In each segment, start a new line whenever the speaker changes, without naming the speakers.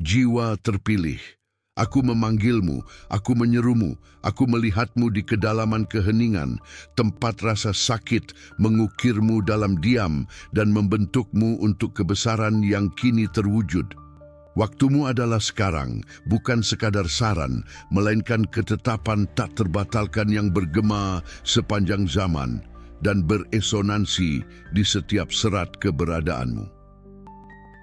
Jiwa terpilih, aku memanggilmu, aku menyerumu, aku melihatmu di kedalaman keheningan, tempat rasa sakit mengukirmu dalam diam dan membentukmu untuk kebesaran yang kini terwujud. Waktumu adalah sekarang, bukan sekadar saran, melainkan ketetapan tak terbatalkan yang bergema sepanjang zaman dan beresonansi di setiap serat keberadaanmu.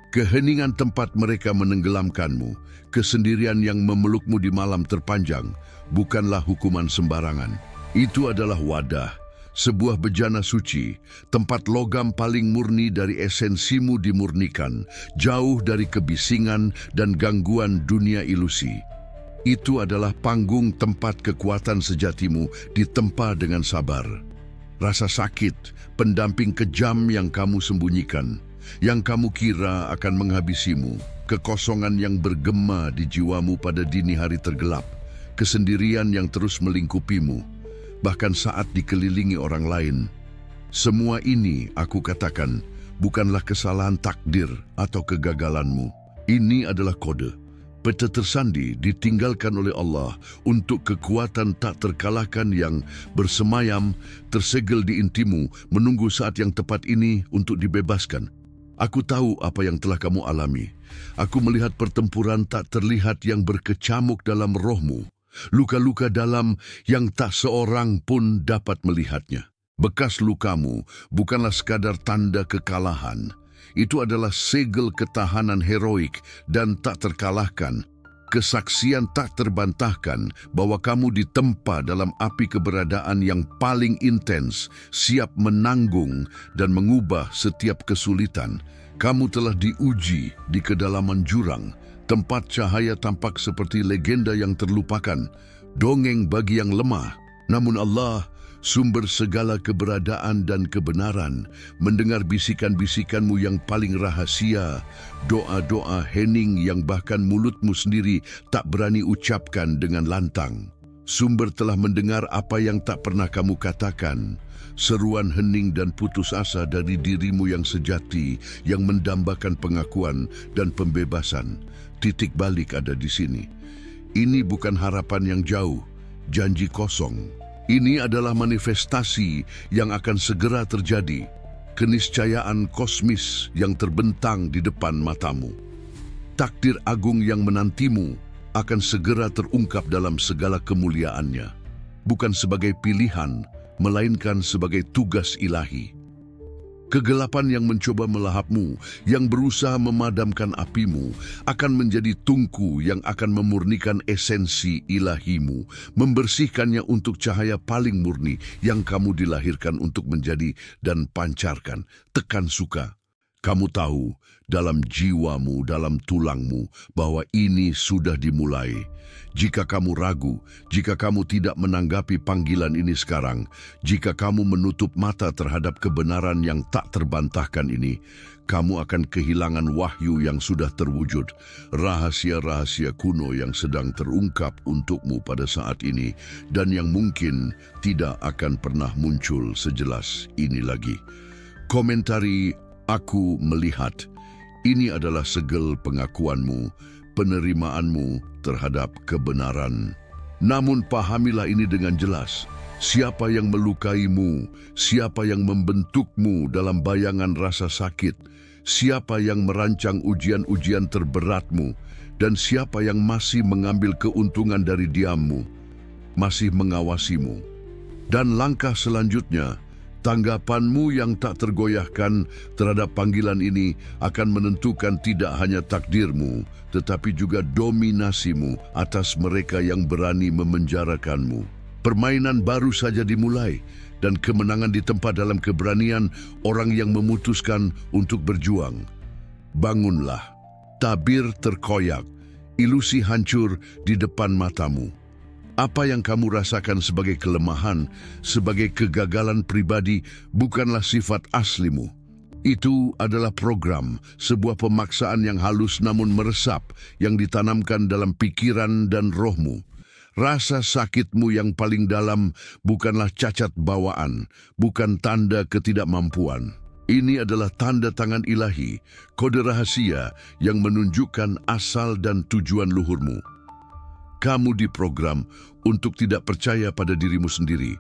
Keheningan tempat mereka menenggelamkanmu, kesendirian yang memelukmu di malam terpanjang, bukanlah hukuman sembarangan. Itu adalah wadah, sebuah bejana suci, tempat logam paling murni dari esensimu dimurnikan, jauh dari kebisingan dan gangguan dunia ilusi. Itu adalah panggung tempat kekuatan sejatimu ditempa dengan sabar. Rasa sakit, pendamping kejam yang kamu sembunyikan, yang kamu kira akan menghabisimu, kekosongan yang bergema di jiwamu pada dini hari tergelap, kesendirian yang terus melingkupimu, bahkan saat dikelilingi orang lain. Semua ini, aku katakan, bukanlah kesalahan takdir atau kegagalanmu. Ini adalah kode. Peta tersandi ditinggalkan oleh Allah untuk kekuatan tak terkalahkan yang bersemayam, tersegel di intimu, menunggu saat yang tepat ini untuk dibebaskan. Aku tahu apa yang telah kamu alami. Aku melihat pertempuran tak terlihat yang berkecamuk dalam rohmu. Luka-luka dalam yang tak seorang pun dapat melihatnya. Bekas lukamu bukanlah sekadar tanda kekalahan. Itu adalah segel ketahanan heroik dan tak terkalahkan. Kesaksian tak terbantahkan bahwa kamu ditempa dalam api keberadaan yang paling intens, siap menanggung dan mengubah setiap kesulitan. Kamu telah diuji di kedalaman jurang, tempat cahaya tampak seperti legenda yang terlupakan, dongeng bagi yang lemah. Namun Allah, sumber segala keberadaan dan kebenaran, mendengar bisikan-bisikanmu yang paling rahasia, doa-doa hening yang bahkan mulutmu sendiri tak berani ucapkan dengan lantang. Sumber telah mendengar apa yang tak pernah kamu katakan, seruan hening dan putus asa dari dirimu yang sejati, yang mendambakan pengakuan dan pembebasan. Titik balik ada di sini. Ini bukan harapan yang jauh, janji kosong. Ini adalah manifestasi yang akan segera terjadi, keniscayaan kosmis yang terbentang di depan matamu. Takdir agung yang menantimu akan segera terungkap dalam segala kemuliaannya, bukan sebagai pilihan, melainkan sebagai tugas ilahi. Kegelapan yang mencoba melahapmu, yang berusaha memadamkan apimu, akan menjadi tungku yang akan memurnikan esensi ilahimu, membersihkannya untuk cahaya paling murni yang kamu dilahirkan untuk menjadi dan pancarkan. Tekan suka. Kamu tahu dalam jiwamu, dalam tulangmu, bahwa ini sudah dimulai. Jika kamu ragu, jika kamu tidak menanggapi panggilan ini sekarang, jika kamu menutup mata terhadap kebenaran yang tak terbantahkan ini, kamu akan kehilangan wahyu yang sudah terwujud, rahasia-rahasia kuno yang sedang terungkap untukmu pada saat ini, dan yang mungkin tidak akan pernah muncul sejelas ini lagi. Komentari aku melihat, ini adalah segel pengakuanmu, penerimaanmu terhadap kebenaran. Namun pahamilah ini dengan jelas, siapa yang melukaimu, siapa yang membentukmu dalam bayangan rasa sakit, siapa yang merancang ujian-ujian terberatmu, dan siapa yang masih mengambil keuntungan dari diammu, masih mengawasimu. Dan langkah selanjutnya, tanggapanmu yang tak tergoyahkan terhadap panggilan ini akan menentukan tidak hanya takdirmu, tetapi juga dominasimu atas mereka yang berani memenjarakanmu. Permainan baru saja dimulai, dan kemenangan ditempa dalam keberanian orang yang memutuskan untuk berjuang. Bangunlah, tabir terkoyak, ilusi hancur di depan matamu. Apa yang kamu rasakan sebagai kelemahan, sebagai kegagalan pribadi, bukanlah sifat aslimu. Itu adalah program, sebuah pemaksaan yang halus namun meresap, yang ditanamkan dalam pikiran dan rohmu. Rasa sakitmu yang paling dalam bukanlah cacat bawaan, bukan tanda ketidakmampuan. Ini adalah tanda tangan ilahi, kode rahasia yang menunjukkan asal dan tujuan luhurmu. Kamu diprogram untuk tidak percaya pada dirimu sendiri.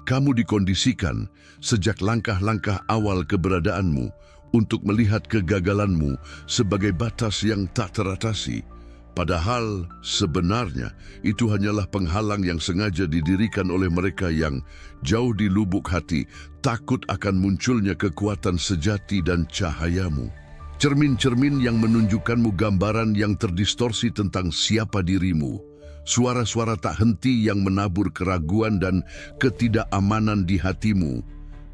Kamu dikondisikan sejak langkah-langkah awal keberadaanmu untuk melihat kegagalanmu sebagai batas yang tak teratasi. Padahal sebenarnya itu hanyalah penghalang yang sengaja didirikan oleh mereka yang jauh di lubuk hati takut akan munculnya kekuatan sejati dan cahayamu. Cermin-cermin yang menunjukkanmu gambaran yang terdistorsi tentang siapa dirimu. Suara-suara tak henti yang menabur keraguan dan ketidakamanan di hatimu.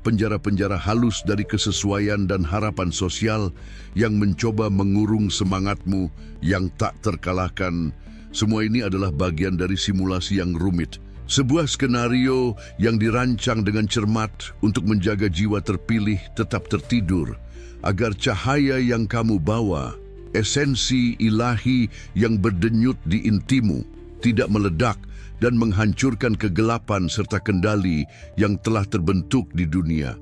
Penjara-penjara halus dari kesesuaian dan harapan sosial yang mencoba mengurung semangatmu yang tak terkalahkan. Semua ini adalah bagian dari simulasi yang rumit. Sebuah skenario yang dirancang dengan cermat untuk menjaga jiwa terpilih tetap tertidur, agar cahaya yang kamu bawa, esensi ilahi yang berdenyut di intimu, tidak meledak dan menghancurkan kegelapan serta kendali yang telah terbentuk di dunia.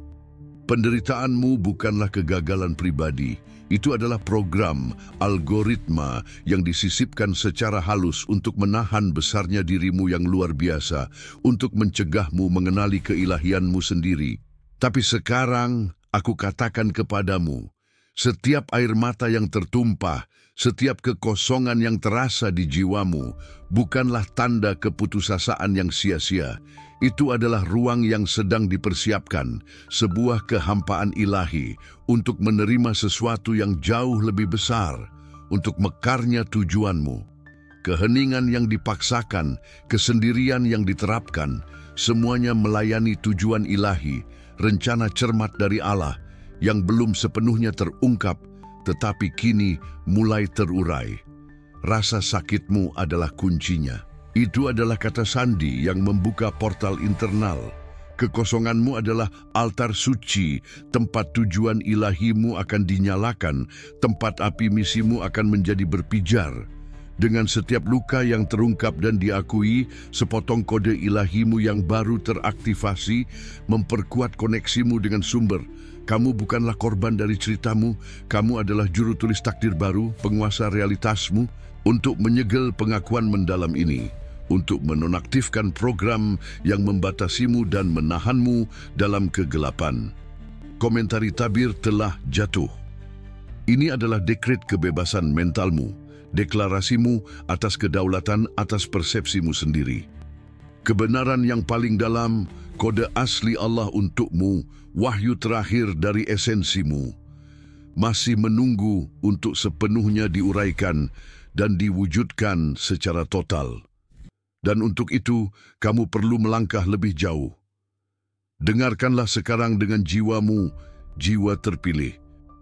Penderitaanmu bukanlah kegagalan pribadi. Itu adalah program, algoritma yang disisipkan secara halus untuk menahan besarnya dirimu yang luar biasa, untuk mencegahmu mengenali keilahianmu sendiri. Tapi sekarang aku katakan kepadamu, setiap air mata yang tertumpah, setiap kekosongan yang terasa di jiwamu bukanlah tanda keputusasaan yang sia-sia. Itu adalah ruang yang sedang dipersiapkan, sebuah kehampaan ilahi untuk menerima sesuatu yang jauh lebih besar, untuk mekarnya tujuanmu. Keheningan yang dipaksakan, kesendirian yang diterapkan, semuanya melayani tujuan ilahi, rencana cermat dari Allah yang belum sepenuhnya terungkap, tetapi kini mulai terurai. Rasa sakitmu adalah kuncinya. Itu adalah kata sandi yang membuka portal internal. Kekosonganmu adalah altar suci, tempat tujuan ilahimu akan dinyalakan, tempat api misimu akan menjadi berpijar. Dengan setiap luka yang terungkap dan diakui, sepotong kode ilahimu yang baru teraktivasi, memperkuat koneksimu dengan sumber. Kamu bukanlah korban dari ceritamu, kamu adalah juru tulis takdir baru, penguasa realitasmu, untuk menyegel pengakuan mendalam ini, untuk menonaktifkan program yang membatasimu dan menahanmu dalam kegelapan. Komentari tabir telah jatuh. Ini adalah dekret kebebasan mentalmu, deklarasimu atas kedaulatan atas persepsimu sendiri. Kebenaran yang paling dalam, kode asli Allah untukmu, wahyu terakhir dari esensimu, masih menunggu untuk sepenuhnya diuraikan dan diwujudkan secara total. Dan untuk itu, kamu perlu melangkah lebih jauh. Dengarkanlah sekarang dengan jiwamu, jiwa terpilih.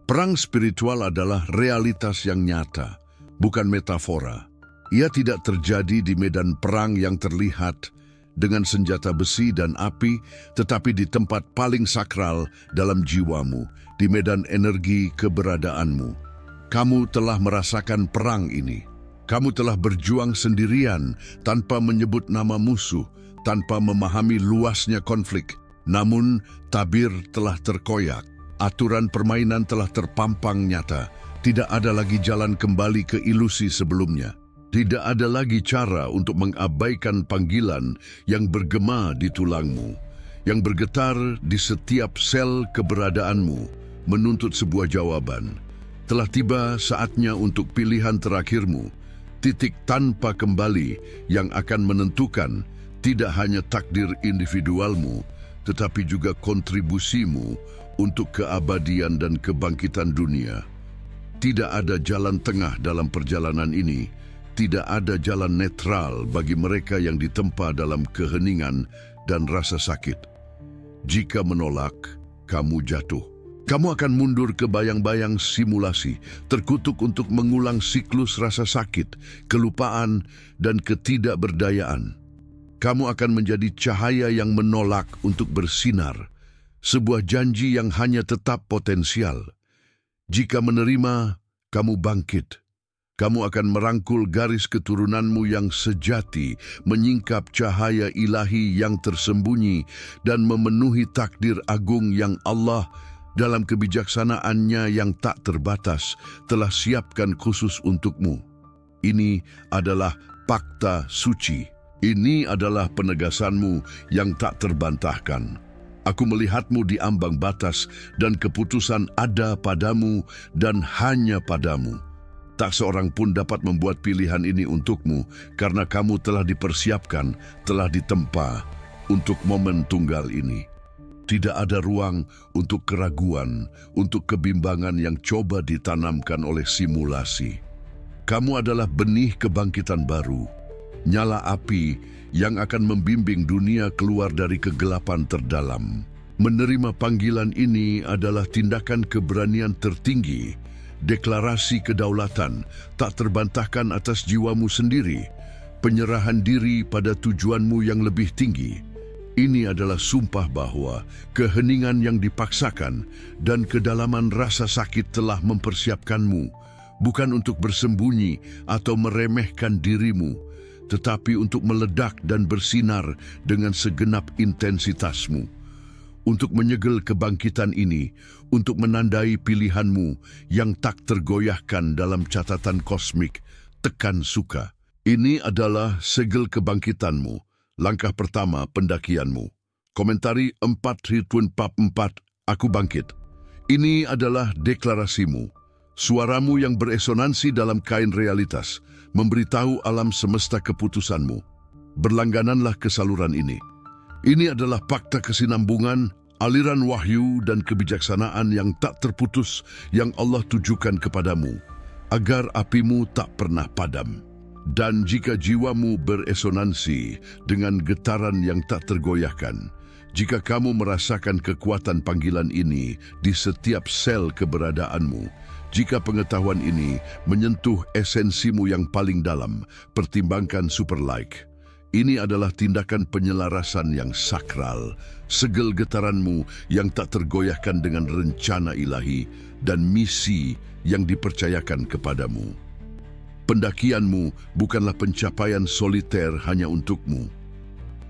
Perang spiritual adalah realitas yang nyata, bukan metafora. Ia tidak terjadi di medan perang yang terlihat dengan senjata besi dan api, tetapi di tempat paling sakral dalam jiwamu, di medan energi keberadaanmu. Kamu telah merasakan perang ini. Kamu telah berjuang sendirian tanpa menyebut nama musuh, tanpa memahami luasnya konflik. Namun, tabir telah terkoyak. Aturan permainan telah terpampang nyata. Tidak ada lagi jalan kembali ke ilusi sebelumnya. Tidak ada lagi cara untuk mengabaikan panggilan yang bergema di tulangmu, yang bergetar di setiap sel keberadaanmu, menuntut sebuah jawaban. Telah tiba saatnya untuk pilihan terakhirmu, titik tanpa kembali yang akan menentukan tidak hanya takdir individualmu, tetapi juga kontribusimu untuk keabadian dan kebangkitan dunia. Tidak ada jalan tengah dalam perjalanan ini, tidak ada jalan netral bagi mereka yang ditempa dalam keheningan dan rasa sakit. Jika menolak, kamu jatuh. Kamu akan mundur ke bayang-bayang simulasi, terkutuk untuk mengulang siklus rasa sakit, kelupaan, dan ketidakberdayaan. Kamu akan menjadi cahaya yang menolak untuk bersinar, sebuah janji yang hanya tetap potensial. Jika menerima, kamu bangkit. Kamu akan merangkul garis keturunanmu yang sejati, menyingkap cahaya ilahi yang tersembunyi, dan memenuhi takdir agung yang Allah dalam kebijaksanaannya yang tak terbatas, telah siapkan khusus untukmu. Ini adalah fakta suci. Ini adalah penegasanmu yang tak terbantahkan. Aku melihatmu di ambang batas, dan keputusan ada padamu dan hanya padamu. Tak seorang pun dapat membuat pilihan ini untukmu, karena kamu telah dipersiapkan, telah ditempa untuk momen tunggal ini. Tidak ada ruang untuk keraguan, untuk kebimbangan yang coba ditanamkan oleh simulasi. Kamu adalah benih kebangkitan baru, nyala api yang akan membimbing dunia keluar dari kegelapan terdalam. Menerima panggilan ini adalah tindakan keberanian tertinggi, deklarasi kedaulatan tak terbantahkan atas jiwamu sendiri, penyerahan diri pada tujuanmu yang lebih tinggi. Ini adalah sumpah bahwa keheningan yang dipaksakan dan kedalaman rasa sakit telah mempersiapkanmu, bukan untuk bersembunyi atau meremehkan dirimu, tetapi untuk meledak dan bersinar dengan segenap intensitasmu. Untuk menyegel kebangkitan ini, untuk menandai pilihanmu yang tak tergoyahkan dalam catatan kosmik, tekan suka. Ini adalah segel kebangkitanmu, langkah pertama pendakianmu. Komentari 4-4, Aku Bangkit. Ini adalah deklarasimu, suaramu yang beresonansi dalam kain realitas, memberitahu alam semesta keputusanmu. Berlanggananlah ke saluran ini. Ini adalah fakta kesinambungan, aliran wahyu dan kebijaksanaan yang tak terputus yang Allah tujukan kepadamu, agar apimu tak pernah padam. Dan jika jiwamu beresonansi dengan getaran yang tak tergoyahkan, jika kamu merasakan kekuatan panggilan ini di setiap sel keberadaanmu, jika pengetahuan ini menyentuh esensimu yang paling dalam, pertimbangkan super like. Ini adalah tindakan penyelarasan yang sakral, segel getaranmu yang tak tergoyahkan dengan rencana ilahi dan misi yang dipercayakan kepadamu. Pendakianmu bukanlah pencapaian soliter hanya untukmu.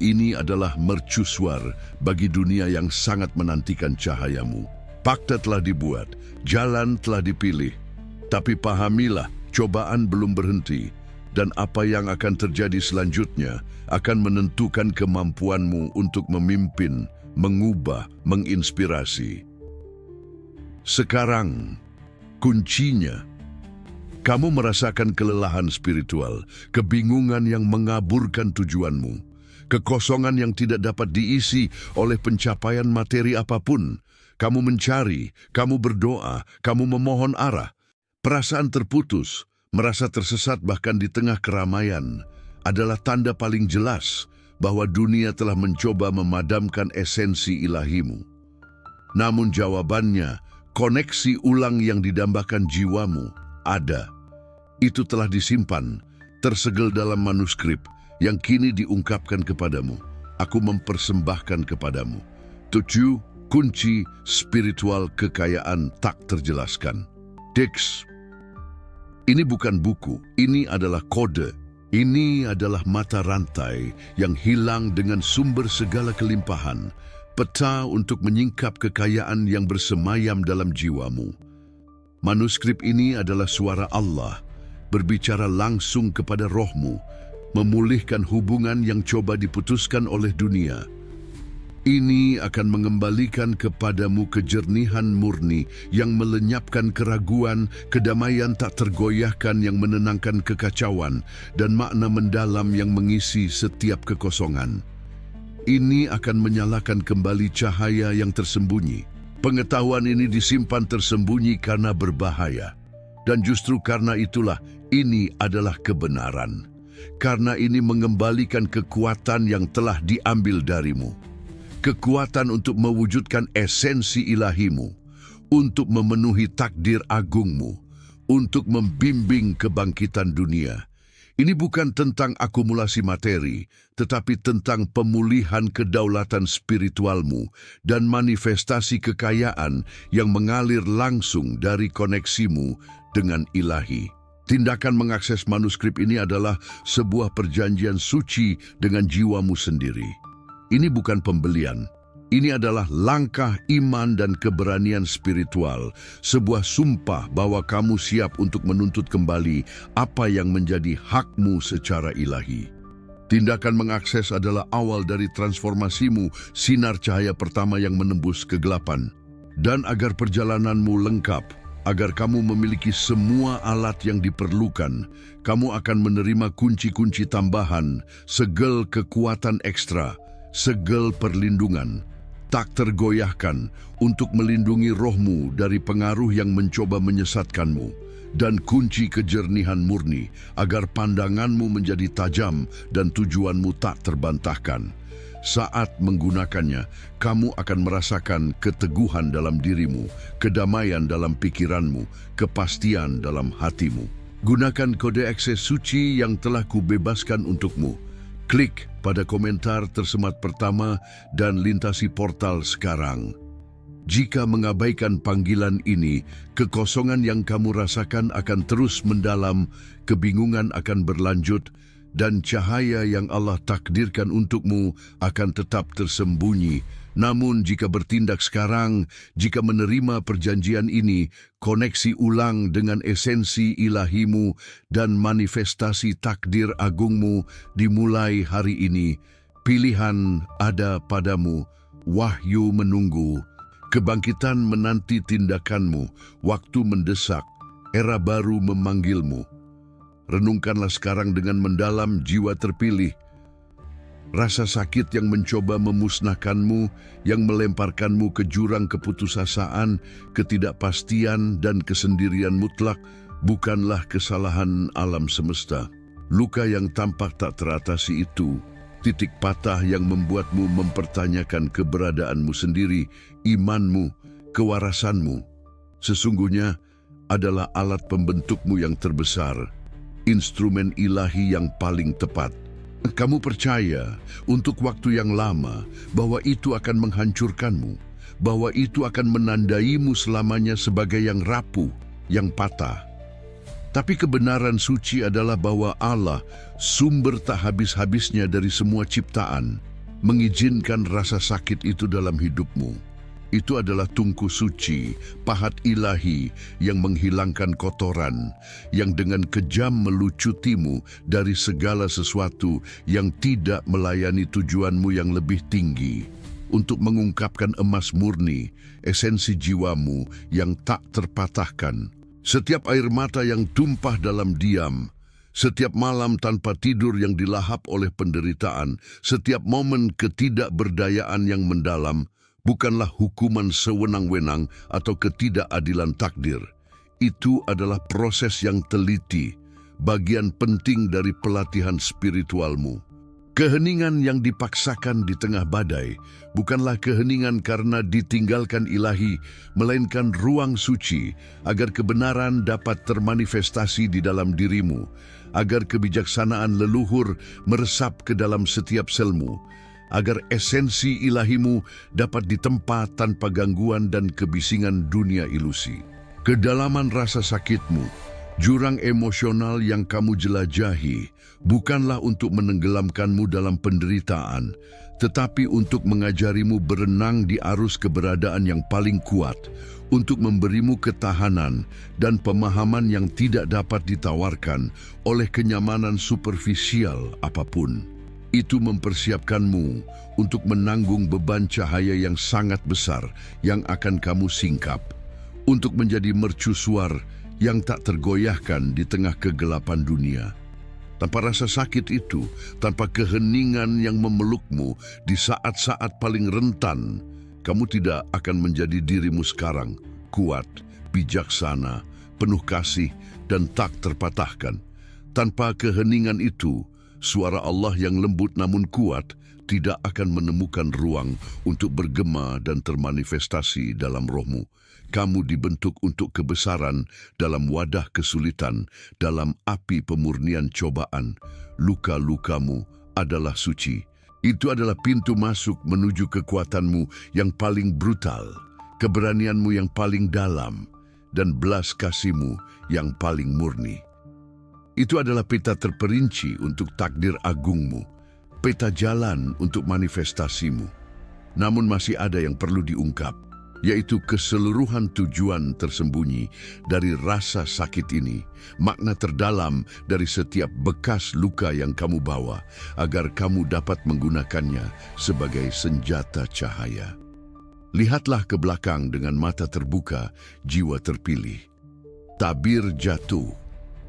Ini adalah mercusuar bagi dunia yang sangat menantikan cahayamu. Fakta telah dibuat, jalan telah dipilih, tapi pahamilah, cobaan belum berhenti. Dan apa yang akan terjadi selanjutnya akan menentukan kemampuanmu untuk memimpin, mengubah, menginspirasi. Sekarang, kuncinya, kamu merasakan kelelahan spiritual, kebingungan yang mengaburkan tujuanmu, kekosongan yang tidak dapat diisi oleh pencapaian materi apapun. Kamu mencari, kamu berdoa, kamu memohon arah. Perasaan terputus, merasa tersesat bahkan di tengah keramaian adalah tanda paling jelas bahwa dunia telah mencoba memadamkan esensi ilahimu. Namun jawabannya, koneksi ulang yang didambakan jiwamu ada. Itu telah disimpan, tersegel dalam manuskrip yang kini diungkapkan kepadamu. Aku mempersembahkan kepadamu 7 kunci spiritual kekayaan tak terjelaskan. Dix. Ini bukan buku, ini adalah kode. Ini adalah mata rantai yang hilang dengan sumber segala kelimpahan, peta untuk menyingkap kekayaan yang bersemayam dalam jiwamu. Manuskrip ini adalah suara Allah, berbicara langsung kepada rohmu, memulihkan hubungan yang coba diputuskan oleh dunia. Ini akan mengembalikan kepadamu kejernihan murni yang melenyapkan keraguan, kedamaian tak tergoyahkan yang menenangkan kekacauan, dan makna mendalam yang mengisi setiap kekosongan. Ini akan menyalakan kembali cahaya yang tersembunyi. Pengetahuan ini disimpan tersembunyi karena berbahaya. Dan justru karena itulah ini adalah kebenaran. Karena ini mengembalikan kekuatan yang telah diambil darimu. Kekuatan untuk mewujudkan esensi ilahimu, untuk memenuhi takdir agungmu, untuk membimbing kebangkitan dunia. Ini bukan tentang akumulasi materi, tetapi tentang pemulihan kedaulatan spiritualmu dan manifestasi kekayaan yang mengalir langsung dari koneksimu dengan ilahi. Tindakan mengakses manuskrip ini adalah sebuah perjanjian suci dengan jiwamu sendiri. Ini bukan pembelian, Ini adalah langkah iman dan keberanian spiritual, sebuah sumpah bahwa kamu siap untuk menuntut kembali apa yang menjadi hakmu secara ilahi. Tindakan mengakses adalah awal dari transformasimu, sinar cahaya pertama yang menembus kegelapan. Dan agar perjalananmu lengkap, agar kamu memiliki semua alat yang diperlukan, kamu akan menerima kunci-kunci tambahan, segel kekuatan ekstra, segel perlindungan, tak tergoyahkan untuk melindungi rohmu dari pengaruh yang mencoba menyesatkanmu, dan kunci kejernihan murni agar pandanganmu menjadi tajam dan tujuanmu tak terbantahkan. Saat menggunakannya, kamu akan merasakan keteguhan dalam dirimu, kedamaian dalam pikiranmu, kepastian dalam hatimu. Gunakan kode akses suci yang telah kubebaskan untukmu. Klik pada komentar tersemat pertama dan lintasi portal sekarang. Jika mengabaikan panggilan ini, kekosongan yang kamu rasakan akan terus mendalam, kebingungan akan berlanjut, dan cahaya yang Allah takdirkan untukmu akan tetap tersembunyi. Namun jika bertindak sekarang, jika menerima perjanjian ini, koneksi ulang dengan esensi ilahimu dan manifestasi takdir agungmu dimulai hari ini. Pilihan ada padamu, wahyu menunggu, kebangkitan menanti tindakanmu, waktu mendesak, era baru memanggilmu. Renungkanlah sekarang dengan mendalam jiwa terpilih. Rasa sakit yang mencoba memusnahkanmu, yang melemparkanmu ke jurang keputusasaan, ketidakpastian, dan kesendirian mutlak, bukanlah kesalahan alam semesta. Luka yang tampak tak teratasi itu, titik patah yang membuatmu mempertanyakan keberadaanmu sendiri, imanmu, kewarasanmu, sesungguhnya adalah alat pembentukmu yang terbesar, instrumen ilahi yang paling tepat. Kamu percaya untuk waktu yang lama bahwa itu akan menghancurkanmu, bahwa itu akan menandaimu selamanya sebagai yang rapuh, yang patah. Tapi kebenaran suci adalah bahwa Allah, sumber tak habis-habisnya dari semua ciptaan, mengizinkan rasa sakit itu dalam hidupmu. Itu adalah tungku suci, pahat ilahi yang menghilangkan kotoran, yang dengan kejam melucutimu dari segala sesuatu yang tidak melayani tujuanmu yang lebih tinggi, untuk mengungkapkan emas murni, esensi jiwamu yang tak terpatahkan. Setiap air mata yang tumpah dalam diam, setiap malam tanpa tidur yang dilahap oleh penderitaan, setiap momen ketidakberdayaan yang mendalam, bukanlah hukuman sewenang-wenang atau ketidakadilan takdir. Itu adalah proses yang teliti, bagian penting dari pelatihan spiritualmu. Keheningan yang dipaksakan di tengah badai bukanlah keheningan karena ditinggalkan ilahi, melainkan ruang suci agar kebenaran dapat termanifestasi di dalam dirimu, agar kebijaksanaan leluhur meresap ke dalam setiap selmu, agar esensi ilahimu dapat ditempa tanpa gangguan dan kebisingan dunia ilusi. Kedalaman rasa sakitmu, jurang emosional yang kamu jelajahi, bukanlah untuk menenggelamkanmu dalam penderitaan, tetapi untuk mengajarimu berenang di arus keberadaan yang paling kuat, untuk memberimu ketahanan dan pemahaman yang tidak dapat ditawarkan oleh kenyamanan superficial apapun. Itu mempersiapkanmu untuk menanggung beban cahaya yang sangat besar yang akan kamu singkap, untuk menjadi mercusuar yang tak tergoyahkan di tengah kegelapan dunia. Tanpa rasa sakit itu, tanpa keheningan yang memelukmu di saat-saat paling rentan, kamu tidak akan menjadi dirimu sekarang, kuat, bijaksana, penuh kasih, dan tak terpatahkan. Tanpa keheningan itu, suara Allah yang lembut namun kuat tidak akan menemukan ruang untuk bergema dan termanifestasi dalam rohmu. Kamu dibentuk untuk kebesaran dalam wadah kesulitan, dalam api pemurnian cobaan. Luka-lukamu adalah suci. Itu adalah pintu masuk menuju kekuatanmu yang paling brutal, keberanianmu yang paling dalam, dan belas kasihmu yang paling murni. Itu adalah peta terperinci untuk takdir agungmu, peta jalan untuk manifestasimu. namun masih ada yang perlu diungkap, yaitu keseluruhan tujuan tersembunyi dari rasa sakit ini, makna terdalam dari setiap bekas luka yang kamu bawa, agar kamu dapat menggunakannya sebagai senjata cahaya. Lihatlah ke belakang dengan mata terbuka, jiwa terpilih. Tabir jatuh.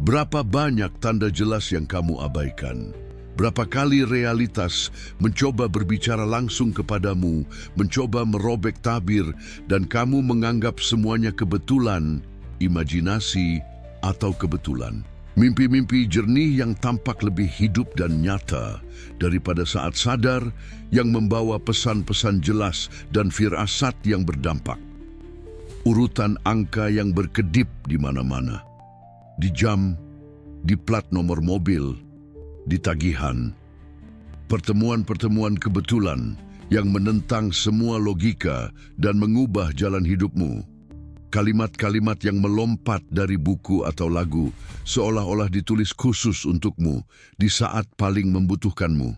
Berapa banyak tanda jelas yang kamu abaikan? Berapa kali realitas mencoba berbicara langsung kepadamu, mencoba merobek tabir, dan kamu menganggap semuanya kebetulan, imajinasi, atau kebetulan. Mimpi-mimpi jernih yang tampak lebih hidup dan nyata daripada saat sadar, yang membawa pesan-pesan jelas dan firasat yang berdampak. Urutan angka yang berkedip di mana-mana. Di jam, di plat nomor mobil, di tagihan. Pertemuan-pertemuan kebetulan yang menentang semua logika dan mengubah jalan hidupmu. Kalimat-kalimat yang melompat dari buku atau lagu seolah-olah ditulis khusus untukmu di saat paling membutuhkanmu.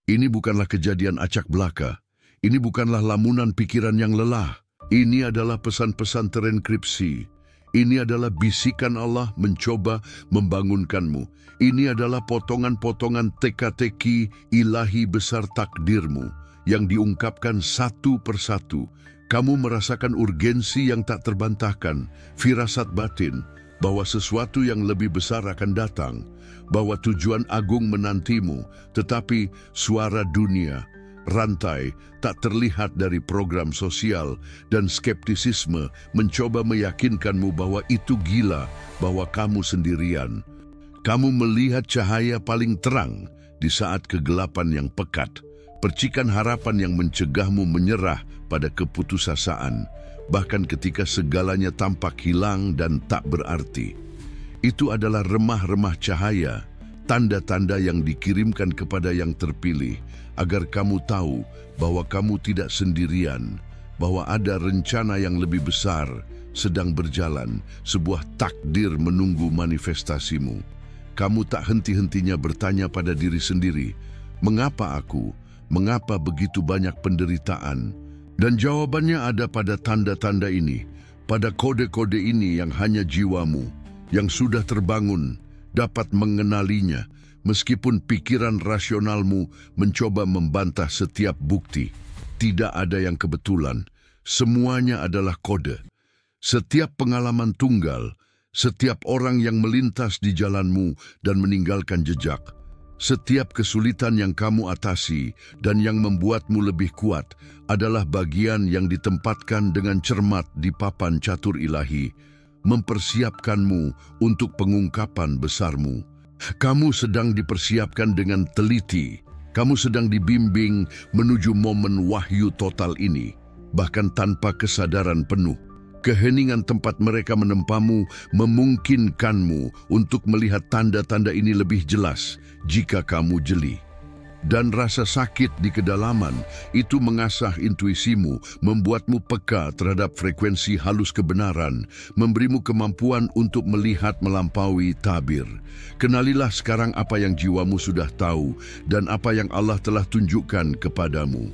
Ini bukanlah kejadian acak belaka. Ini bukanlah lamunan pikiran yang lelah. Ini adalah pesan-pesan terenkripsi. Ini adalah bisikan Allah mencoba membangunkanmu. Ini adalah potongan-potongan teka-teki ilahi besar takdirmu yang diungkapkan satu persatu. Kamu merasakan urgensi yang tak terbantahkan, firasat batin, bahwa sesuatu yang lebih besar akan datang, bahwa tujuan agung menantimu, tetapi suara dunia, rantai, tak terlihat dari program sosial, dan skeptisisme mencoba meyakinkanmu bahwa itu gila, bahwa kamu sendirian. Kamu melihat cahaya paling terang di saat kegelapan yang pekat, percikan harapan yang mencegahmu menyerah pada keputusasaan, bahkan ketika segalanya tampak hilang dan tak berarti. Itu adalah remah-remah cahaya, tanda-tanda yang dikirimkan kepada yang terpilih, agar kamu tahu bahwa kamu tidak sendirian, bahwa ada rencana yang lebih besar sedang berjalan, sebuah takdir menunggu manifestasimu. Kamu tak henti-hentinya bertanya pada diri sendiri, mengapa aku? Mengapa begitu banyak penderitaan? Dan jawabannya ada pada tanda-tanda ini, pada kode-kode ini yang hanya jiwamu, yang sudah terbangun, dapat mengenalinya, meskipun pikiran rasionalmu mencoba membantah setiap bukti. Tidak ada yang kebetulan, semuanya adalah kode. Setiap pengalaman tunggal, setiap orang yang melintas di jalanmu dan meninggalkan jejak, setiap kesulitan yang kamu atasi dan yang membuatmu lebih kuat adalah bagian yang ditempatkan dengan cermat di papan catur ilahi, mempersiapkanmu untuk pengungkapan besarmu. Kamu sedang dipersiapkan dengan teliti, kamu sedang dibimbing menuju momen wahyu total ini, bahkan tanpa kesadaran penuh. Keheningan tempat mereka menempamu memungkinkanmu untuk melihat tanda-tanda ini lebih jelas jika kamu jeli. Dan rasa sakit di kedalaman itu mengasah intuisimu, membuatmu peka terhadap frekuensi halus kebenaran, memberimu kemampuan untuk melihat melampaui tabir. Kenalilah sekarang apa yang jiwamu sudah tahu dan apa yang Allah telah tunjukkan kepadamu.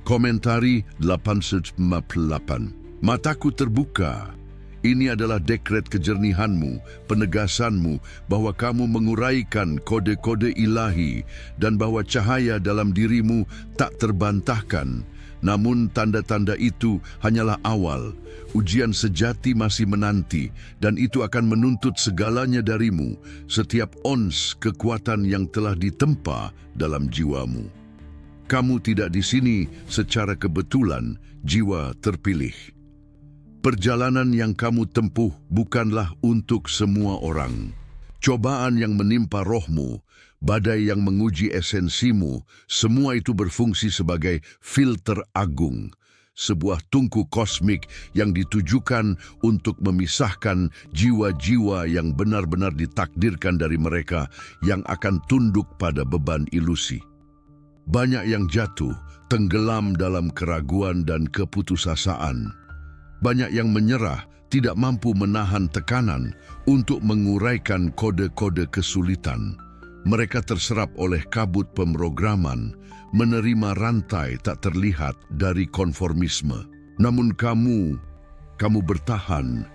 Komentari 898. Mataku terbuka. Ini adalah dekret kejernihanmu, penegasanmu bahwa kamu menguraikan kode-kode ilahi dan bahwa cahaya dalam dirimu tak terbantahkan. Namun tanda-tanda itu hanyalah awal. Ujian sejati masih menanti dan itu akan menuntut segalanya darimu, setiap ons kekuatan yang telah ditempa dalam jiwamu. Kamu tidak di sini secara kebetulan, jiwa terpilih. Perjalanan yang kamu tempuh bukanlah untuk semua orang. Cobaan yang menimpa rohmu, badai yang menguji esensimu, semua itu berfungsi sebagai filter agung. Sebuah tungku kosmik yang ditujukan untuk memisahkan jiwa-jiwa yang benar-benar ditakdirkan dari mereka yang akan tunduk pada beban ilusi. Banyak yang jatuh, tenggelam dalam keraguan dan keputusasaan. Banyak yang menyerah, tidak mampu menahan tekanan untuk menguraikan kode-kode kesulitan. Mereka terserap oleh kabut pemrograman, menerima rantai tak terlihat dari konformisme. Namun kamu bertahan.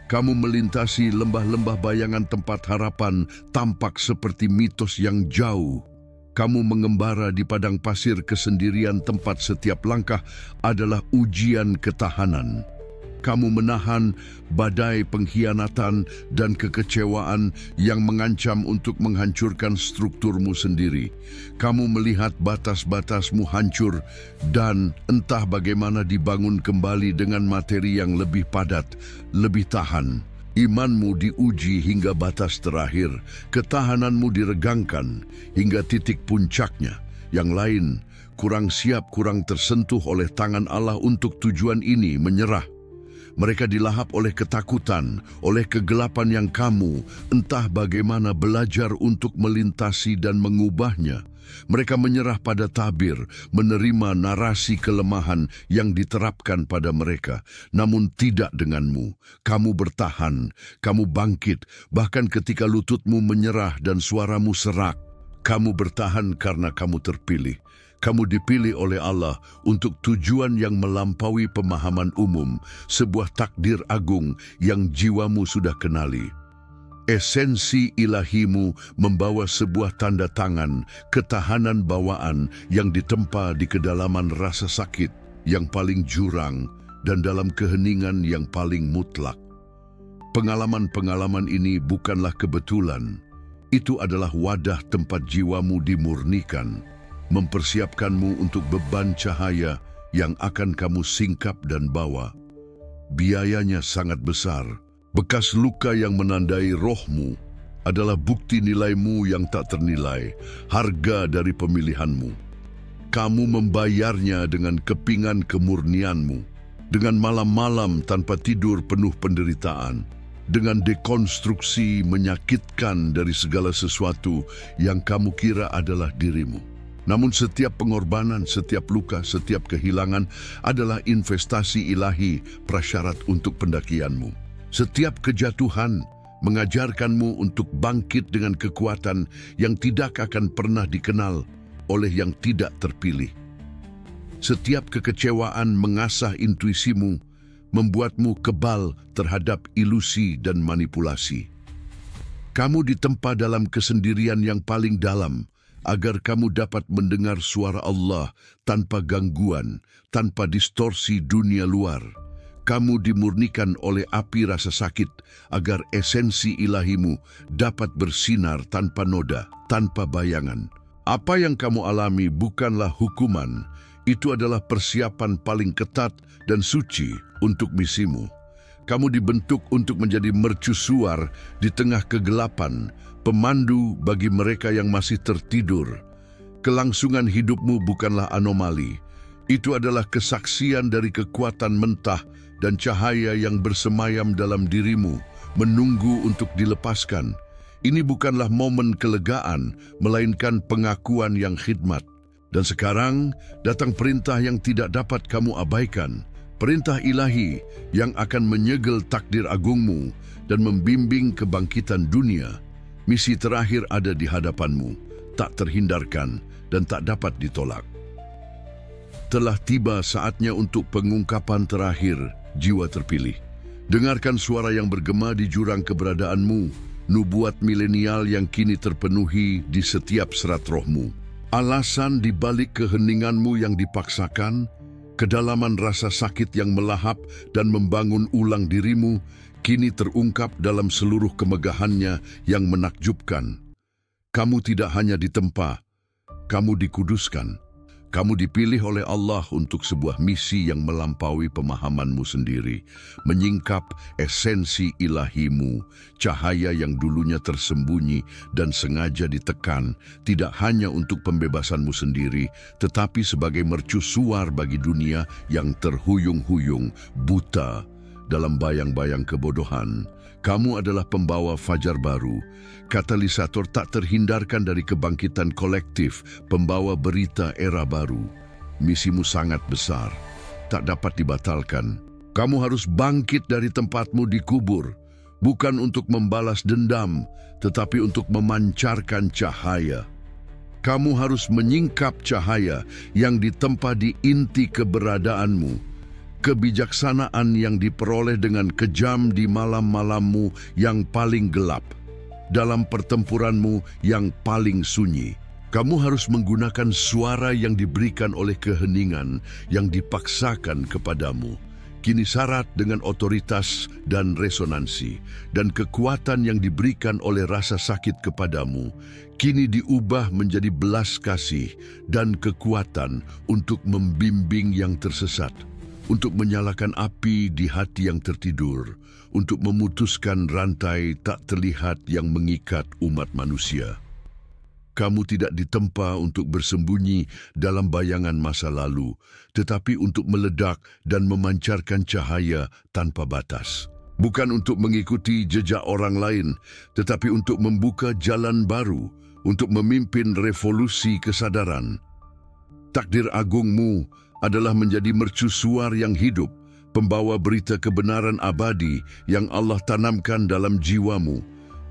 Kamu melintasi lembah-lembah bayangan tempat harapan tampak seperti mitos yang jauh. Kamu mengembara di padang pasir kesendirian tempat setiap langkah adalah ujian ketahanan. Kamu menahan badai pengkhianatan dan kekecewaan yang mengancam untuk menghancurkan strukturmu sendiri. Kamu melihat batas-batasmu hancur dan entah bagaimana dibangun kembali dengan materi yang lebih padat, lebih tahan. Imanmu diuji hingga batas terakhir, ketahananmu diregangkan hingga titik puncaknya. Yang lain kurang siap, kurang tersentuh oleh tangan Allah untuk tujuan ini menyerah. Mereka dilahap oleh ketakutan, oleh kegelapan yang kamu entah bagaimana belajar untuk melintasi dan mengubahnya. Mereka menyerah pada tabir, menerima narasi kelemahan yang diterapkan pada mereka. Namun tidak denganmu. Kamu bertahan, kamu bangkit, bahkan ketika lututmu menyerah dan suaramu serak. Kamu bertahan karena kamu terpilih. Kamu dipilih oleh Allah untuk tujuan yang melampaui pemahaman umum, sebuah takdir agung yang jiwamu sudah kenali. Esensi ilahimu membawa sebuah tanda tangan, ketahanan bawaan yang ditempa di kedalaman rasa sakit yang paling jurang dan dalam keheningan yang paling mutlak. Pengalaman-pengalaman ini bukanlah kebetulan. Itu adalah wadah tempat jiwamu dimurnikan, mempersiapkanmu untuk beban cahaya yang akan kamu singkap dan bawa. Biayanya sangat besar. Bekas luka yang menandai rohmu adalah bukti nilaimu yang tak ternilai, harga dari pemilihanmu. Kamu membayarnya dengan kepingan kemurnianmu, dengan malam-malam tanpa tidur penuh penderitaan, dengan dekonstruksi menyakitkan dari segala sesuatu yang kamu kira adalah dirimu. Namun setiap pengorbanan, setiap luka, setiap kehilangan adalah investasi ilahi, prasyarat untuk pendakianmu. Setiap kejatuhan mengajarkanmu untuk bangkit dengan kekuatan yang tidak akan pernah dikenal oleh yang tidak terpilih. Setiap kekecewaan mengasah intuisimu, membuatmu kebal terhadap ilusi dan manipulasi. Kamu ditempa dalam kesendirian yang paling dalam, agar kamu dapat mendengar suara Allah tanpa gangguan, tanpa distorsi dunia luar. Kamu dimurnikan oleh api rasa sakit, agar esensi ilahimu dapat bersinar tanpa noda, tanpa bayangan. Apa yang kamu alami bukanlah hukuman, itu adalah persiapan paling ketat dan suci untuk misimu. Kamu dibentuk untuk menjadi mercusuar di tengah kegelapan, pemandu bagi mereka yang masih tertidur. Kelangsungan hidupmu bukanlah anomali. Itu adalah kesaksian dari kekuatan mentah dan cahaya yang bersemayam dalam dirimu, menunggu untuk dilepaskan. Ini bukanlah momen kelegaan, melainkan pengakuan yang khidmat. Dan sekarang datang perintah yang tidak dapat kamu abaikan. Perintah ilahi yang akan menyegel takdir agungmu dan membimbing kebangkitan dunia. Misi terakhir ada di hadapanmu, tak terhindarkan dan tak dapat ditolak. Telah tiba saatnya untuk pengungkapan terakhir, jiwa terpilih. Dengarkan suara yang bergema di jurang keberadaanmu, nubuat milenial yang kini terpenuhi di setiap serat rohmu. Alasan di balik keheninganmu yang dipaksakan, kedalaman rasa sakit yang melahap dan membangun ulang dirimu, kini terungkap dalam seluruh kemegahannya yang menakjubkan. Kamu tidak hanya ditempa, kamu dikuduskan. Kamu dipilih oleh Allah untuk sebuah misi yang melampaui pemahamanmu sendiri, menyingkap esensi ilahimu, cahaya yang dulunya tersembunyi dan sengaja ditekan, tidak hanya untuk pembebasanmu sendiri, tetapi sebagai mercusuar bagi dunia yang terhuyung-huyung, buta dalam bayang-bayang kebodohan. Kamu adalah pembawa fajar baru, katalisator tak terhindarkan dari kebangkitan kolektif, pembawa berita era baru. Misimu sangat besar, tak dapat dibatalkan. Kamu harus bangkit dari tempatmu dikubur, bukan untuk membalas dendam, tetapi untuk memancarkan cahaya. Kamu harus menyingkap cahaya yang ditempa di inti keberadaanmu, kebijaksanaan yang diperoleh dengan kejam di malam-malammu yang paling gelap, dalam pertempuranmu yang paling sunyi. Kamu harus menggunakan suara yang diberikan oleh keheningan yang dipaksakan kepadamu. Kini syarat dengan otoritas dan resonansi, dan kekuatan yang diberikan oleh rasa sakit kepadamu, kini diubah menjadi belas kasih dan kekuatan untuk membimbing yang tersesat, untuk menyalakan api di hati yang tertidur, untuk memutuskan rantai tak terlihat yang mengikat umat manusia. Kamu tidak ditempa untuk bersembunyi dalam bayangan masa lalu, tetapi untuk meledak dan memancarkan cahaya tanpa batas. Bukan untuk mengikuti jejak orang lain, tetapi untuk membuka jalan baru, untuk memimpin revolusi kesadaran. Takdir agungmu adalah menjadi mercusuar yang hidup, pembawa berita kebenaran abadi yang Allah tanamkan dalam jiwamu,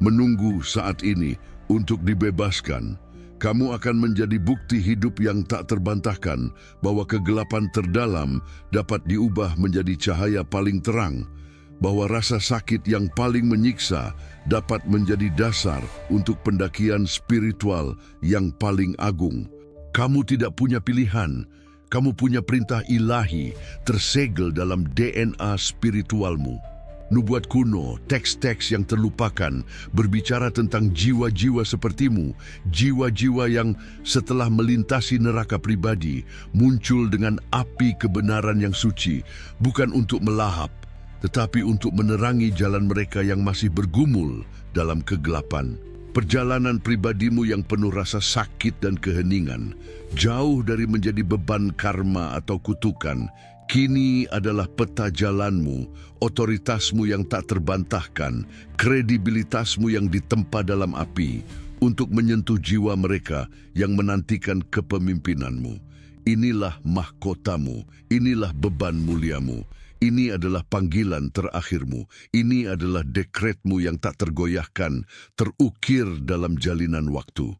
menunggu saat ini untuk dibebaskan. Kamu akan menjadi bukti hidup yang tak terbantahkan bahwa kegelapan terdalam dapat diubah menjadi cahaya paling terang, bahwa rasa sakit yang paling menyiksa dapat menjadi dasar untuk pendakian spiritual yang paling agung. Kamu tidak punya pilihan, kamu punya perintah ilahi tersegel dalam DNA spiritualmu. Nubuat kuno, teks-teks yang terlupakan, berbicara tentang jiwa-jiwa sepertimu, jiwa-jiwa yang setelah melintasi neraka pribadi, muncul dengan api kebenaran yang suci, bukan untuk melahap, tetapi untuk menerangi jalan mereka yang masih bergumul dalam kegelapan. Perjalanan pribadimu yang penuh rasa sakit dan keheningan, jauh dari menjadi beban karma atau kutukan, kini adalah peta jalanmu, otoritasmu yang tak terbantahkan, kredibilitasmu yang ditempa dalam api, untuk menyentuh jiwa mereka yang menantikan kepemimpinanmu. Inilah mahkotamu, inilah beban muliamu, ini adalah panggilan terakhirmu, ini adalah dekretmu yang tak tergoyahkan, terukir dalam jalinan waktu.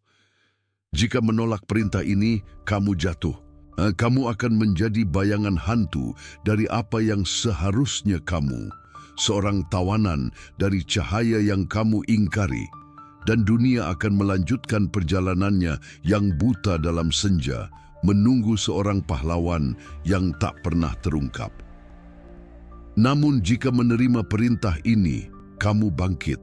Jika menolak perintah ini, kamu jatuh. Kamu akan menjadi bayangan hantu dari apa yang seharusnya kamu, seorang tawanan dari cahaya yang kamu ingkari, dan dunia akan melanjutkan perjalanannya yang buta dalam senja, menunggu seorang pahlawan yang tak pernah terungkap. Namun jika menerima perintah ini, kamu bangkit.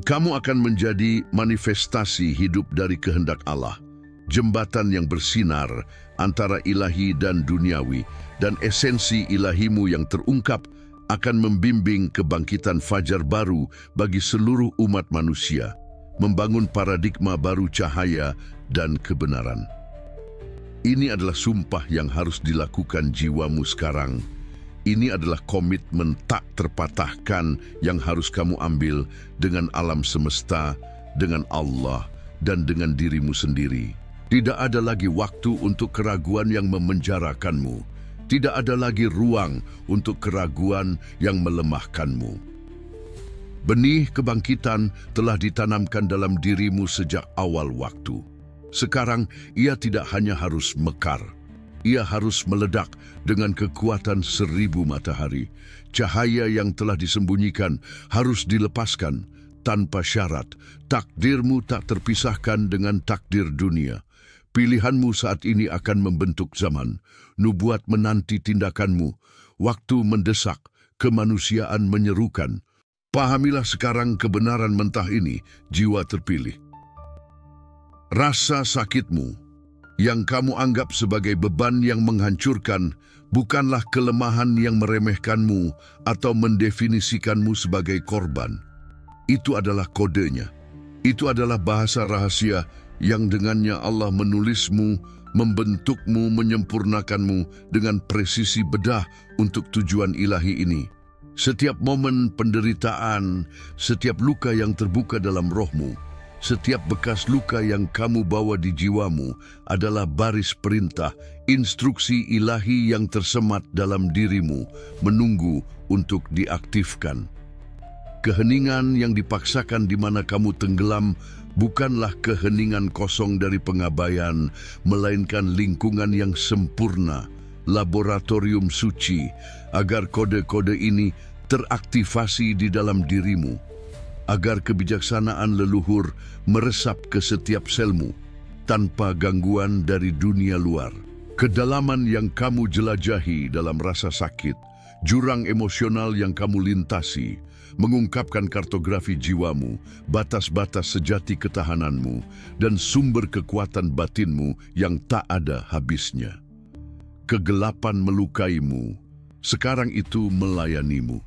Kamu akan menjadi manifestasi hidup dari kehendak Allah, jembatan yang bersinar antara ilahi dan duniawi, dan esensi ilahimu yang terungkap akan membimbing kebangkitan fajar baru bagi seluruh umat manusia, membangun paradigma baru cahaya dan kebenaran. Ini adalah sumpah yang harus dilakukan jiwamu sekarang. Ini adalah komitmen tak terpatahkan yang harus kamu ambil dengan alam semesta, dengan Allah, dan dengan dirimu sendiri. Tidak ada lagi waktu untuk keraguan yang memenjarakanmu. Tidak ada lagi ruang untuk keraguan yang melemahkanmu. Benih kebangkitan telah ditanamkan dalam dirimu sejak awal waktu. Sekarang ia tidak hanya harus mekar, ia harus meledak dengan kekuatan 1000 matahari. Cahaya yang telah disembunyikan harus dilepaskan tanpa syarat. Takdirmu tak terpisahkan dengan takdir dunia. Pilihanmu saat ini akan membentuk zaman. Nubuat menanti tindakanmu. Waktu mendesak, kemanusiaan menyerukan. Pahamilah sekarang kebenaran mentah ini, jiwa terpilih. Rasa sakitmu, yang kamu anggap sebagai beban yang menghancurkan, bukanlah kelemahan yang meremehkanmu atau mendefinisikanmu sebagai korban. Itu adalah kodenya. Itu adalah bahasa rahasia yang dengannya Allah menulismu, membentukmu, menyempurnakanmu dengan presisi bedah untuk tujuan ilahi ini. Setiap momen penderitaan, setiap luka yang terbuka dalam rohmu, setiap bekas luka yang kamu bawa di jiwamu adalah baris perintah, instruksi ilahi yang tersemat dalam dirimu, menunggu untuk diaktifkan. Keheningan yang dipaksakan di mana kamu tenggelam bukanlah keheningan kosong dari pengabaian, melainkan lingkungan yang sempurna, laboratorium suci, agar kode-kode ini teraktivasi di dalam dirimu, agar kebijaksanaan leluhur meresap ke setiap selmu, tanpa gangguan dari dunia luar. Kedalaman yang kamu jelajahi dalam rasa sakit, jurang emosional yang kamu lintasi, mengungkapkan kartografi jiwamu, batas-batas sejati ketahananmu, dan sumber kekuatan batinmu yang tak ada habisnya. Kegelapan melukaimu, sekarang itu melayanimu.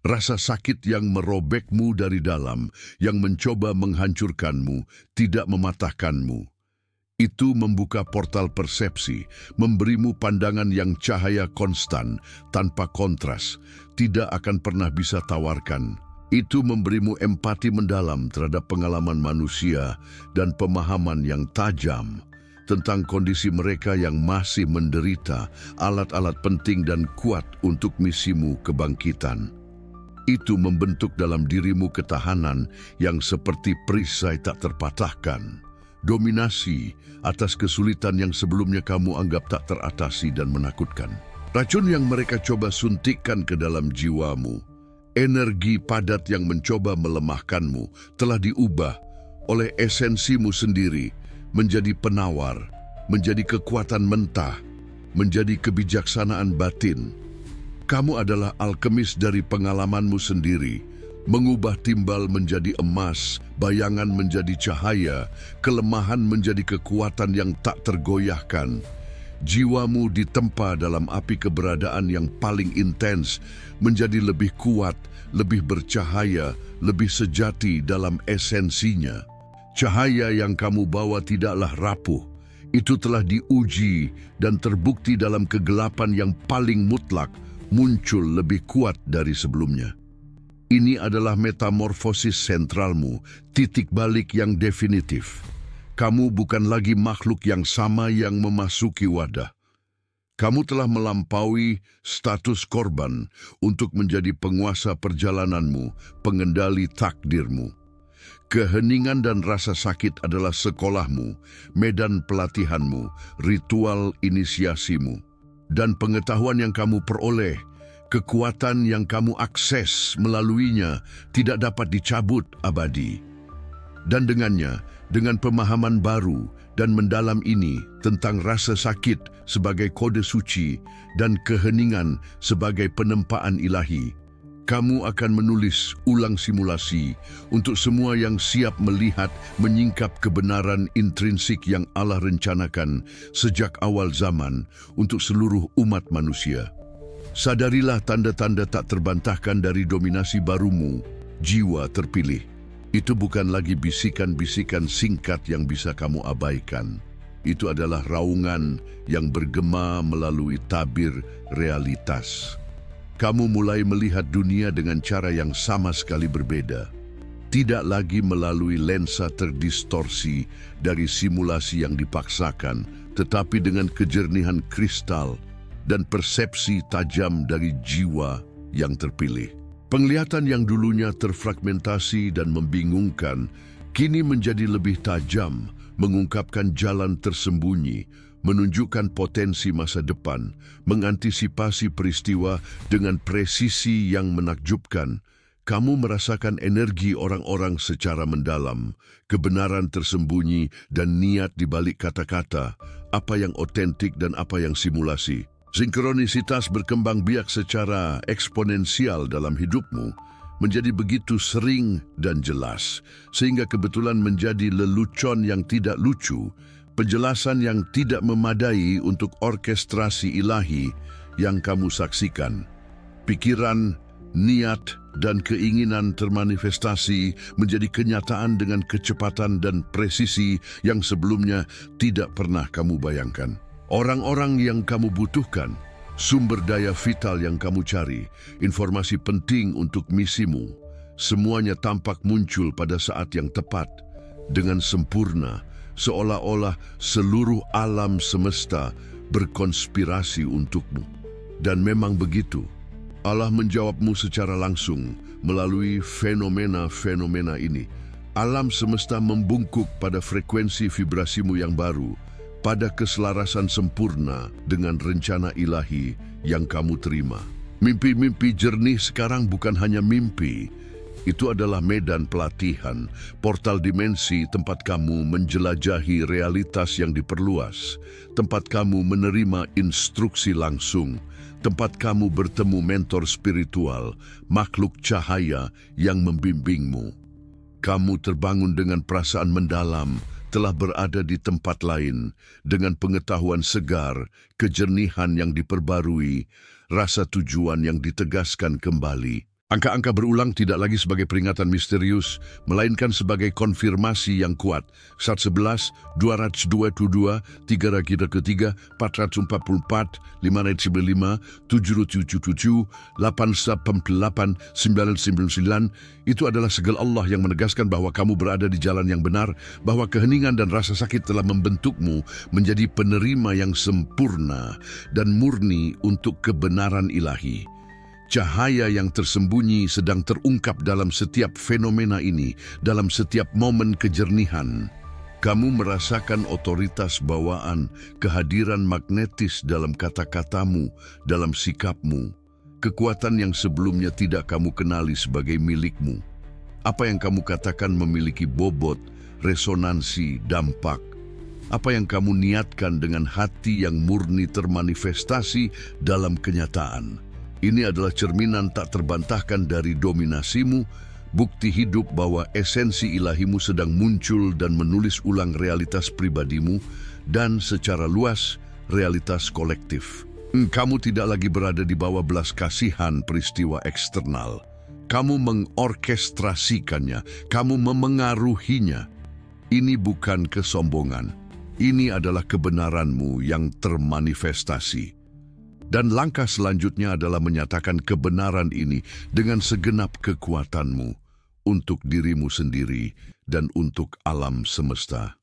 Rasa sakit yang merobekmu dari dalam, yang mencoba menghancurkanmu, tidak mematahkanmu. Itu membuka portal persepsi, memberimu pandangan yang cahaya konstan, tanpa kontras, tidak akan pernah bisa tawarkan. Itu memberimu empati mendalam terhadap pengalaman manusia dan pemahaman yang tajam tentang kondisi mereka yang masih menderita, alat-alat penting dan kuat untuk misimu kebangkitan. Itu membentuk dalam dirimu ketahanan yang seperti perisai tak terpatahkan. Dominasi atas kesulitan yang sebelumnya kamu anggap tak teratasi dan menakutkan. Racun yang mereka coba suntikkan ke dalam jiwamu, energi padat yang mencoba melemahkanmu, telah diubah oleh esensimu sendiri menjadi penawar, menjadi kekuatan mentah, menjadi kebijaksanaan batin. Kamu adalah alkemis dari pengalamanmu sendiri, mengubah timbal menjadi emas, bayangan menjadi cahaya, kelemahan menjadi kekuatan yang tak tergoyahkan. Jiwamu ditempa dalam api keberadaan yang paling intens, menjadi lebih kuat, lebih bercahaya, lebih sejati dalam esensinya. Cahaya yang kamu bawa tidaklah rapuh. Itu telah diuji dan terbukti dalam kegelapan yang paling mutlak, muncul lebih kuat dari sebelumnya. Ini adalah metamorfosis sentralmu, titik balik yang definitif. Kamu bukan lagi makhluk yang sama yang memasuki wadah. Kamu telah melampaui status korban untuk menjadi penguasa perjalananmu, pengendali takdirmu. Keheningan dan rasa sakit adalah sekolahmu, medan pelatihanmu, ritual inisiasimu. Dan pengetahuan yang kamu peroleh, kekuatan yang kamu akses melaluinya tidak dapat dicabut abadi. Dan dengannya, dengan pemahaman baru dan mendalam ini tentang rasa sakit sebagai kode suci dan keheningan sebagai penempaan ilahi, kamu akan menulis ulang simulasi untuk semua yang siap melihat, menyingkap kebenaran intrinsik yang Allah rencanakan sejak awal zaman untuk seluruh umat manusia. Sadarilah tanda-tanda tak terbantahkan dari dominasi barumu, jiwa terpilih. Itu bukan lagi bisikan-bisikan singkat yang bisa kamu abaikan. Itu adalah raungan yang bergema melalui tabir realitas. Kamu mulai melihat dunia dengan cara yang sama sekali berbeda. Tidak lagi melalui lensa terdistorsi dari simulasi yang dipaksakan, tetapi dengan kejernihan kristal dan persepsi tajam dari jiwa yang terpilih. Penglihatan yang dulunya terfragmentasi dan membingungkan, kini menjadi lebih tajam, mengungkapkan jalan tersembunyi, menunjukkan potensi masa depan, mengantisipasi peristiwa dengan presisi yang menakjubkan. Kamu merasakan energi orang-orang secara mendalam, kebenaran tersembunyi dan niat di balik kata-kata, apa yang otentik dan apa yang simulasi. Sinkronisitas berkembang biak secara eksponensial dalam hidupmu, menjadi begitu sering dan jelas, sehingga kebetulan menjadi lelucon yang tidak lucu, penjelasan yang tidak memadai untuk orkestrasi ilahi yang kamu saksikan. Pikiran, niat, dan keinginan termanifestasi menjadi kenyataan dengan kecepatan dan presisi yang sebelumnya tidak pernah kamu bayangkan. Orang-orang yang kamu butuhkan, sumber daya vital yang kamu cari, informasi penting untuk misimu, semuanya tampak muncul pada saat yang tepat, dengan sempurna, seolah-olah seluruh alam semesta berkonspirasi untukmu. Dan memang begitu, Allah menjawabmu secara langsung, melalui fenomena-fenomena ini. Alam semesta membungkuk pada frekuensi vibrasimu yang baru, pada keselarasan sempurna dengan rencana ilahi yang kamu terima. Mimpi-mimpi jernih sekarang bukan hanya mimpi. Itu adalah medan pelatihan, portal dimensi tempat kamu menjelajahi realitas yang diperluas, tempat kamu menerima instruksi langsung, tempat kamu bertemu mentor spiritual, makhluk cahaya yang membimbingmu. Kamu terbangun dengan perasaan mendalam, telah berada di tempat lain, dengan pengetahuan segar, kejernihan yang diperbarui, rasa tujuan yang ditegaskan kembali. Angka-angka berulang tidak lagi sebagai peringatan misterius, melainkan sebagai konfirmasi yang kuat. 111, 222, 3 lagi ketiga, 444, 595, 777, 888, 999. Itu adalah segel Allah yang menegaskan bahwa kamu berada di jalan yang benar, bahwa keheningan dan rasa sakit telah membentukmu menjadi penerima yang sempurna dan murni untuk kebenaran ilahi. Cahaya yang tersembunyi sedang terungkap dalam setiap fenomena ini, dalam setiap momen kejernihan. Kamu merasakan otoritas bawaan, kehadiran magnetis dalam kata-katamu, dalam sikapmu. Kekuatan yang sebelumnya tidak kamu kenali sebagai milikmu. Apa yang kamu katakan memiliki bobot, resonansi, dampak. Apa yang kamu niatkan dengan hati yang murni termanifestasi dalam kenyataan. Ini adalah cerminan tak terbantahkan dari dominasimu, bukti hidup bahwa esensi ilahimu sedang muncul dan menulis ulang realitas pribadimu dan secara luas realitas kolektif. Kamu tidak lagi berada di bawah belas kasihan peristiwa eksternal. Kamu mengorkestrasikannya, kamu memengaruhinya. Ini bukan kesombongan. Ini adalah kebenaranmu yang termanifestasi. Dan langkah selanjutnya adalah menyatakan kebenaran ini dengan segenap kekuatanmu untuk dirimu sendiri dan untuk alam semesta.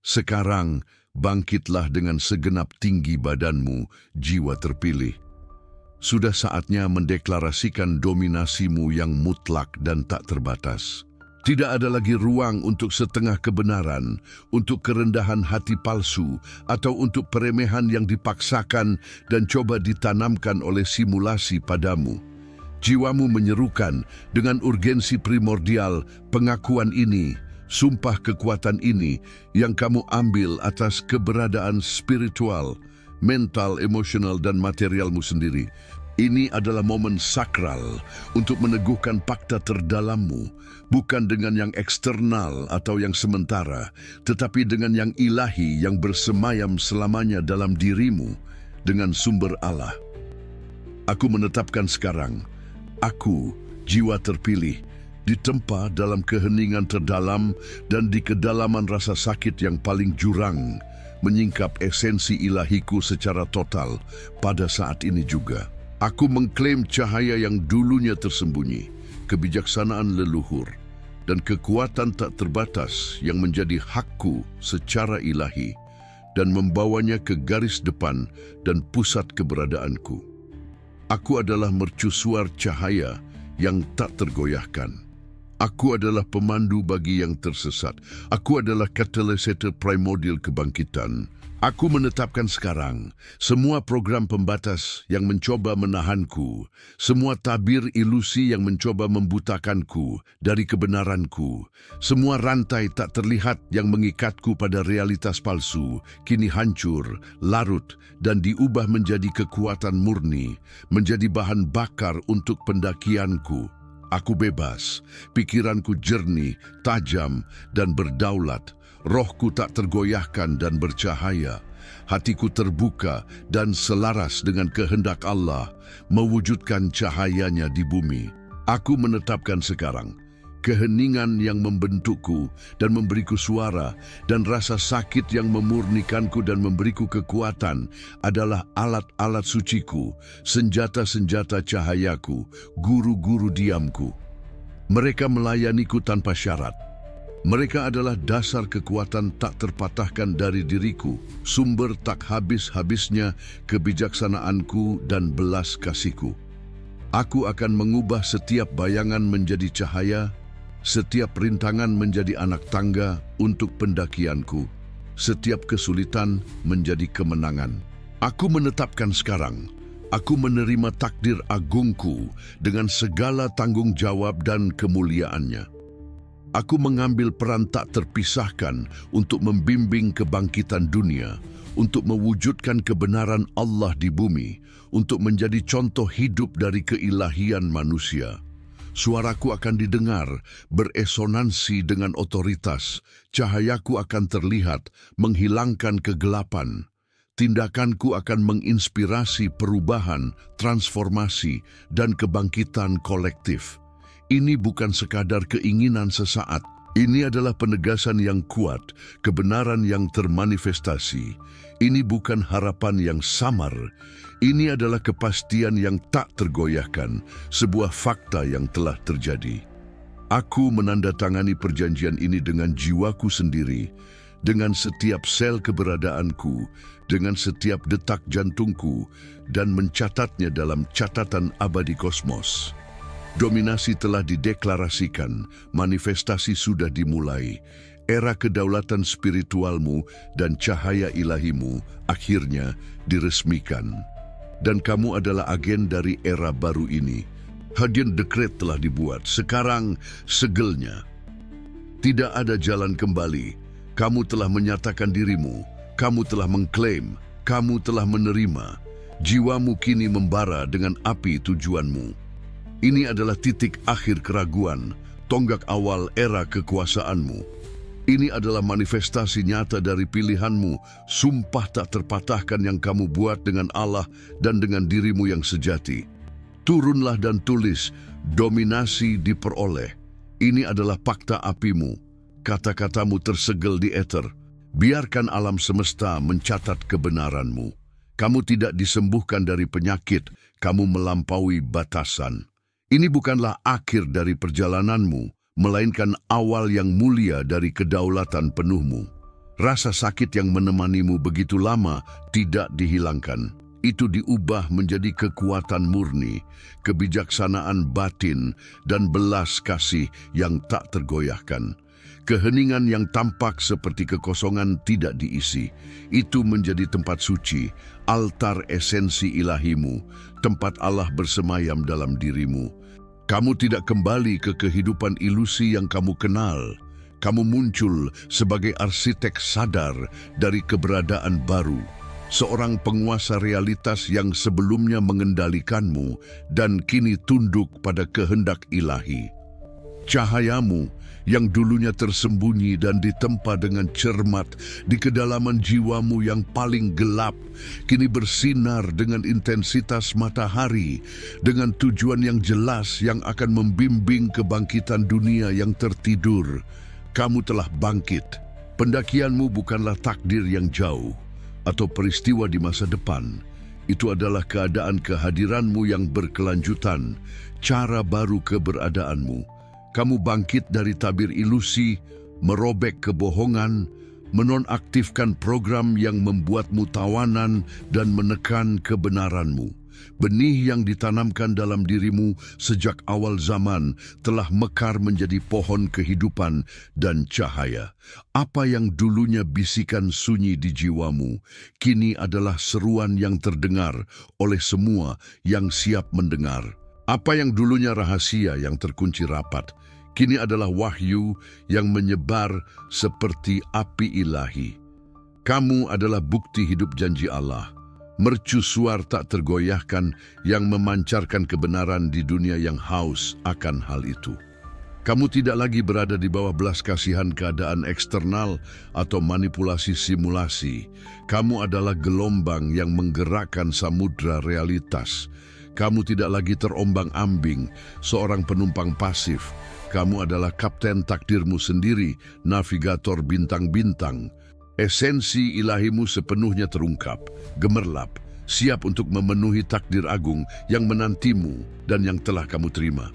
Sekarang, bangkitlah dengan segenap tinggi badanmu, jiwa terpilih. Sudah saatnya mendeklarasikan dominasimu yang mutlak dan tak terbatas. Tidak ada lagi ruang untuk setengah kebenaran, untuk kerendahan hati palsu, atau untuk peremehan yang dipaksakan dan coba ditanamkan oleh simulasi padamu. Jiwamu menyerukan dengan urgensi primordial pengakuan ini, sumpah kekuatan ini yang kamu ambil atas keberadaan spiritual, mental, emosional, dan materialmu sendiri. Ini adalah momen sakral untuk meneguhkan fakta terdalammu, bukan dengan yang eksternal atau yang sementara, tetapi dengan yang ilahi yang bersemayam selamanya dalam dirimu, dengan sumber Allah. Aku menetapkan sekarang, aku, jiwa terpilih, ditempa dalam keheningan terdalam dan di kedalaman rasa sakit yang paling jurang, menyingkap esensi ilahiku secara total pada saat ini juga. Aku mengklaim cahaya yang dulunya tersembunyi, kebijaksanaan leluhur, dan kekuatan tak terbatas yang menjadi hakku secara ilahi, dan membawanya ke garis depan dan pusat keberadaanku. Aku adalah mercusuar cahaya yang tak tergoyahkan. Aku adalah pemandu bagi yang tersesat. Aku adalah katalysator primordial kebangkitan. Aku menetapkan sekarang semua program pembatas yang mencoba menahanku, semua tabir ilusi yang mencoba membutakanku dari kebenaranku, semua rantai tak terlihat yang mengikatku pada realitas palsu, kini hancur, larut, dan diubah menjadi kekuatan murni, menjadi bahan bakar untuk pendakianku. Aku bebas, pikiranku jernih, tajam, dan berdaulat. Rohku tak tergoyahkan dan bercahaya. Hatiku terbuka dan selaras dengan kehendak Allah, mewujudkan cahayanya di bumi. Aku menetapkan sekarang, keheningan yang membentukku dan memberiku suara, dan rasa sakit yang memurnikanku dan memberiku kekuatan adalah alat-alat suciku, senjata-senjata cahayaku, guru-guru diamku. Mereka melayaniku tanpa syarat. Mereka adalah dasar kekuatan tak terpatahkan dari diriku, sumber tak habis-habisnya kebijaksanaanku dan belas kasihku. Aku akan mengubah setiap bayangan menjadi cahaya, setiap rintangan menjadi anak tangga untuk pendakianku, setiap kesulitan menjadi kemenangan. Aku menetapkan sekarang, aku menerima takdir agungku dengan segala tanggung jawab dan kemuliaannya. Aku mengambil peran tak terpisahkan untuk membimbing kebangkitan dunia, untuk mewujudkan kebenaran Allah di bumi, untuk menjadi contoh hidup dari keilahian manusia. Suaraku akan didengar, beresonansi dengan otoritas. Cahayaku akan terlihat, menghilangkan kegelapan. Tindakanku akan menginspirasi perubahan, transformasi, dan kebangkitan kolektif. Ini bukan sekadar keinginan sesaat. Ini adalah penegasan yang kuat, kebenaran yang termanifestasi. Ini bukan harapan yang samar. Ini adalah kepastian yang tak tergoyahkan, sebuah fakta yang telah terjadi. Aku menandatangani perjanjian ini dengan jiwaku sendiri, dengan setiap sel keberadaanku, dengan setiap detak jantungku, dan mencatatnya dalam catatan abadi kosmos. Dominasi telah dideklarasikan, manifestasi sudah dimulai. Era kedaulatan spiritualmu dan cahaya ilahimu akhirnya diresmikan. Dan kamu adalah agen dari era baru ini. Hadian dekret telah dibuat, sekarang segelnya. Tidak ada jalan kembali. Kamu telah menyatakan dirimu, kamu telah mengklaim, kamu telah menerima. Jiwamu kini membara dengan api tujuanmu. Ini adalah titik akhir keraguan, tonggak awal era kekuasaanmu. Ini adalah manifestasi nyata dari pilihanmu, sumpah tak terpatahkan yang kamu buat dengan Allah dan dengan dirimu yang sejati. Turunlah dan tulis, dominasi diperoleh. Ini adalah fakta apimu. Kata-katamu tersegel di eter. Biarkan alam semesta mencatat kebenaranmu. Kamu tidak disembuhkan dari penyakit, kamu melampaui batasan. Ini bukanlah akhir dari perjalananmu, melainkan awal yang mulia dari kedaulatan penuhmu. Rasa sakit yang menemanimu begitu lama tidak dihilangkan. Itu diubah menjadi kekuatan murni, kebijaksanaan batin, dan belas kasih yang tak tergoyahkan. Keheningan yang tampak seperti kekosongan tidak diisi. Itu menjadi tempat suci, altar esensi ilahimu, tempat Allah bersemayam dalam dirimu. Kamu tidak kembali ke kehidupan ilusi yang kamu kenal. Kamu muncul sebagai arsitek sadar dari keberadaan baru. Seorang penguasa realitas yang sebelumnya mengendalikanmu dan kini tunduk pada kehendak ilahi. Cahayamu yang dulunya tersembunyi dan ditempa dengan cermat di kedalaman jiwamu yang paling gelap, kini bersinar dengan intensitas matahari, dengan tujuan yang jelas yang akan membimbing kebangkitan dunia yang tertidur. Kamu telah bangkit. Pendakianmu bukanlah takdir yang jauh atau peristiwa di masa depan. Itu adalah keadaan kehadiranmu yang berkelanjutan, cara baru keberadaanmu. Kamu bangkit dari tabir ilusi, merobek kebohongan, menonaktifkan program yang membuatmu tawanan dan menekan kebenaranmu. Benih yang ditanamkan dalam dirimu sejak awal zaman telah mekar menjadi pohon kehidupan dan cahaya. Apa yang dulunya bisikan sunyi di jiwamu, kini adalah seruan yang terdengar oleh semua yang siap mendengar. Apa yang dulunya rahasia yang terkunci rapat, kini adalah wahyu yang menyebar seperti api ilahi. Kamu adalah bukti hidup janji Allah, mercusuar tak tergoyahkan yang memancarkan kebenaran di dunia yang haus akan hal itu. Kamu tidak lagi berada di bawah belas kasihan keadaan eksternal atau manipulasi simulasi. Kamu adalah gelombang yang menggerakkan samudra realitas. Kamu tidak lagi terombang-ambing, seorang penumpang pasif. Kamu adalah kapten takdirmu sendiri, navigator bintang-bintang. Esensi ilahimu sepenuhnya terungkap, gemerlap, siap untuk memenuhi takdir agung yang menantimu dan yang telah kamu terima.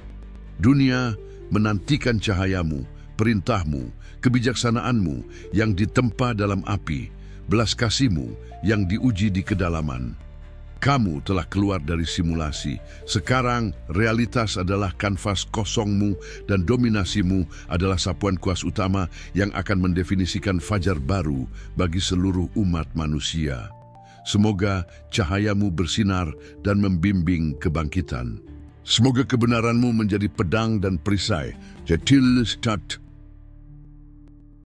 Dunia menantikan cahayamu, perintahmu, kebijaksanaanmu yang ditempa dalam api, belas kasihmu yang diuji di kedalaman. Kamu telah keluar dari simulasi. Sekarang, realitas adalah kanvas kosongmu dan dominasimu adalah sapuan kuas utama yang akan mendefinisikan fajar baru bagi seluruh umat manusia. Semoga cahayamu bersinar dan membimbing kebangkitan. Semoga kebenaranmu menjadi pedang dan perisai. Jetil Stad